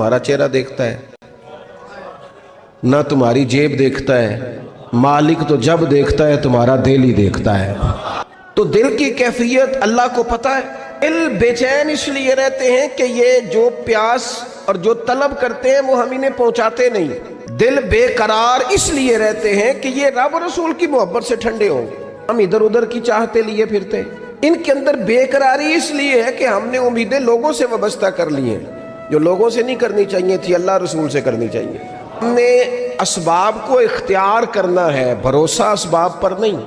تمہارا چہرہ دیکھتا ہے نہ تمہاری جیب دیکھتا ہے، مالک تو جب دیکھتا ہے تمہارا دل ہی دیکھتا ہے۔ تو دل کی کیفیت اللہ کو پتہ ہے۔ دل بے چین اس لیے رہتے ہیں کہ یہ جو پیاس اور جو طلب کرتے ہیں وہ ہم انہیں پہنچاتے نہیں۔ دل بے قرار اس لیے رہتے ہیں کہ یہ رب و رسول کی محبت سے ٹھنڈے ہوں گے، ہم ادھر ادھر کی چاہتے لیے پھرتے ہیں۔ ان کے اندر بے قراری اس لیے ہے کہ ہم نے امیدیں لوگوں سے وابستہ کر لی ہیں، جو لوگوں سے نہیں کرنی چاہیے تھی، اللہ رسول سے کرنی چاہیے۔ ہم نے اسباب کو اختیار کرنا ہے، بھروسہ اسباب پر نہیں،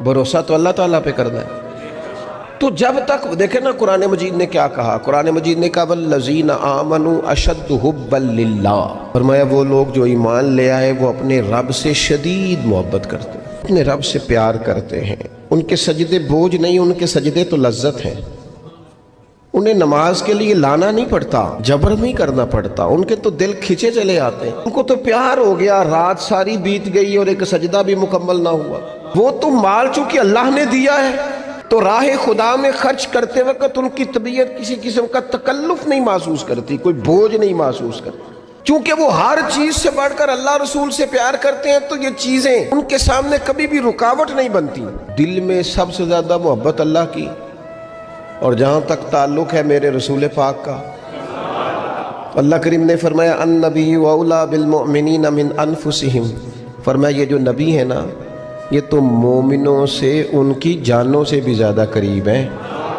بھروسہ تو اللہ تعالیٰ پہ کرنا ہے۔ تو جب تک دیکھیں نا قرآن مجید نے کیا کہا، قرآن مجید نے کہا والذین آمنوا اشد حبا للہ، فرمایا وہ لوگ جو ایمان لے آئے وہ اپنے رب سے شدید محبت کرتے ہیں، اپنے رب سے پیار کرتے ہیں۔ ان کے سجدے بوجھ نہیں، ان کے سجدے تو لذت ہیں۔ انہیں نماز کے لیے لانا نہیں پڑتا، جبر نہیں کرنا پڑتا، ان کے تو دل کھچے چلے آتے ہیں۔ ان کو تو پیار ہو گیا، رات ساری بیت گئی اور ایک سجدہ بھی مکمل نہ ہوا۔ وہ تو مال چونکہ اللہ نے دیا ہے تو راہ خدا میں خرچ کرتے وقت ان کی طبیعت کسی قسم کا تکلف نہیں محسوس کرتی، کوئی بوجھ نہیں محسوس کرتی، چونکہ وہ ہر چیز سے بڑھ کر اللہ رسول سے پیار کرتے ہیں تو یہ چیزیں ان کے سامنے کبھی بھی رکاوٹ نہیں بنتی۔ دل میں سب سے زیادہ محبت اللہ کی، اور جہاں تک تعلق ہے میرے رسول پاک کا، اللہ کریم نے فرمایا النبی اولیٰ بالمؤمنین من انفسہم، فرمایا یہ جو نبی ہے نا یہ تو مومنوں سے ان کی جانوں سے بھی زیادہ قریب ہیں۔